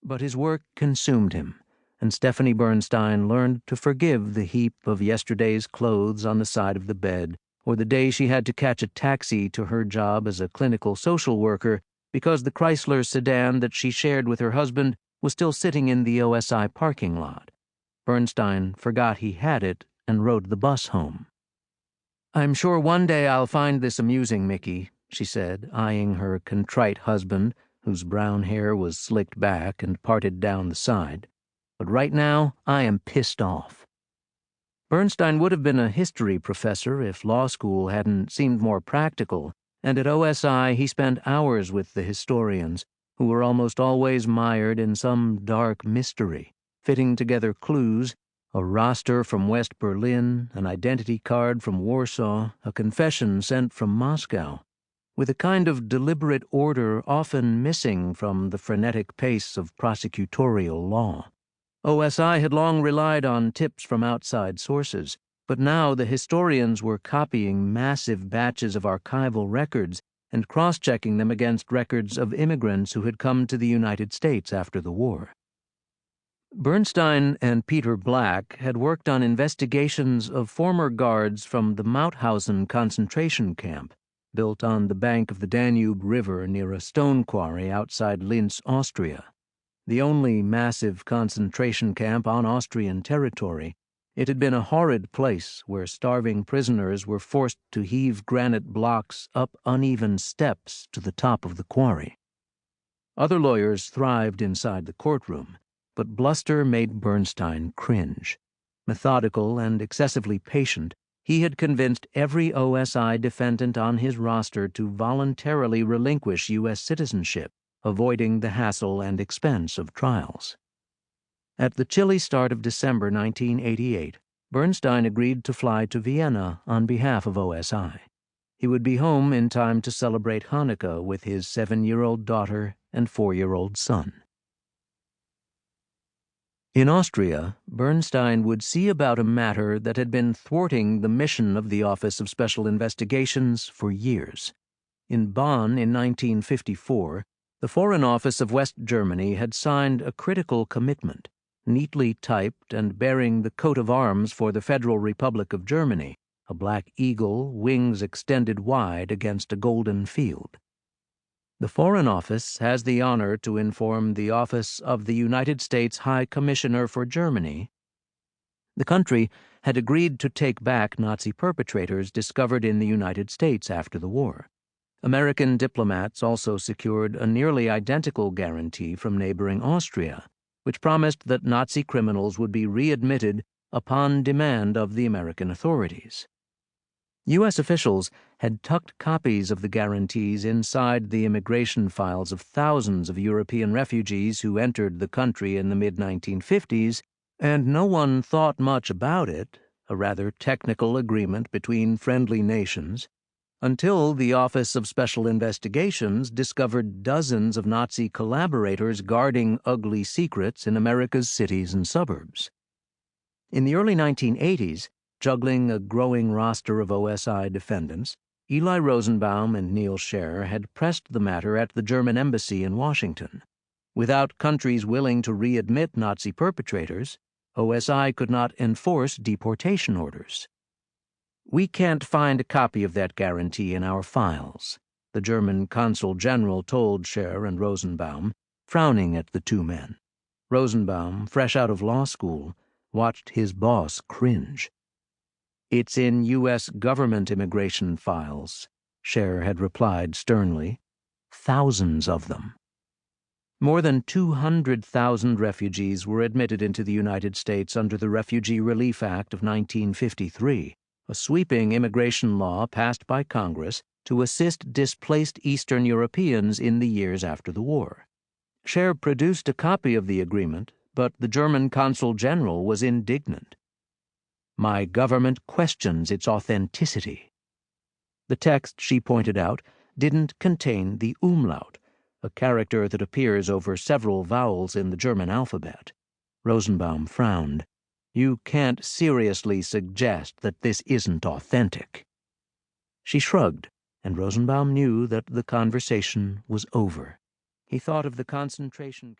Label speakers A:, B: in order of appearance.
A: But his work consumed him, and Stephanie Bernstein learned to forgive the heap of yesterday's clothes on the side of the bed, or the day she had to catch a taxi to her job as a clinical social worker because the Chrysler sedan that she shared with her husband was still sitting in the OSI parking lot. Bernstein forgot he had it and rode the bus home. "I'm sure one day I'll find this amusing, Mickey," she said, eyeing her contrite husband, whose brown hair was slicked back and parted down the side. "But right now, I am pissed off." Bernstein would have been a history professor if law school hadn't seemed more practical, and at OSI he spent hours with the historians, who were almost always mired in some dark mystery, fitting together clues, a roster from West Berlin, an identity card from Warsaw, a confession sent from Moscow, with a kind of deliberate order often missing from the frenetic pace of prosecutorial law. OSI had long relied on tips from outside sources, but now the historians were copying massive batches of archival records and cross-checking them against records of immigrants who had come to the United States after the war. Bernstein and Peter Black had worked on investigations of former guards from the Mauthausen concentration camp, built on the bank of the Danube River near a stone quarry outside Linz, Austria. The only massive concentration camp on Austrian territory, it had been a horrid place where starving prisoners were forced to heave granite blocks up uneven steps to the top of the quarry. Other lawyers thrived inside the courtroom, but bluster made Bernstein cringe. Methodical and excessively patient, he had convinced every OSI defendant on his roster to voluntarily relinquish U.S. citizenship, avoiding the hassle and expense of trials. At the chilly start of December 1988, Bernstein agreed to fly to Vienna on behalf of OSI. He would be home in time to celebrate Hanukkah with his 7-year-old daughter and 4-year-old son. In Austria, Bernstein would see about a matter that had been thwarting the mission of the Office of Special Investigations for years. In Bonn in 1954, the Foreign Office of West Germany had signed a critical commitment, neatly typed and bearing the coat of arms for the Federal Republic of Germany, a black eagle, wings extended wide against a golden field. The Foreign Office has the honor to inform the Office of the United States High Commissioner for Germany. The country had agreed to take back Nazi perpetrators discovered in the United States after the war. American diplomats also secured a nearly identical guarantee from neighboring Austria, which promised that Nazi criminals would be readmitted upon demand of the American authorities. U.S. officials had tucked copies of the guarantees inside the immigration files of thousands of European refugees who entered the country in the mid-1950s, and no one thought much about it, a rather technical agreement between friendly nations, until the Office of Special Investigations discovered dozens of Nazi collaborators guarding ugly secrets in America's cities and suburbs. In the early 1980s, juggling a growing roster of OSI defendants, Eli Rosenbaum and Neil Scher had pressed the matter at the German embassy in Washington. Without countries willing to readmit Nazi perpetrators, OSI could not enforce deportation orders. "We can't find a copy of that guarantee in our files," the German consul general told Scher and Rosenbaum, frowning at the two men. Rosenbaum, fresh out of law school, watched his boss cringe. "It's in U.S. government immigration files," Scher had replied sternly. "Thousands of them." More than 200,000 refugees were admitted into the United States under the Refugee Relief Act of 1953, a sweeping immigration law passed by Congress to assist displaced Eastern Europeans in the years after the war. Scher produced a copy of the agreement, but the German consul general was indignant. "My government questions its authenticity." The text, she pointed out, didn't contain the umlaut, a character that appears over several vowels in the German alphabet. Rosenbaum frowned. "You can't seriously suggest that this isn't authentic." She shrugged, and Rosenbaum knew that the conversation was over. He thought of the concentration camp.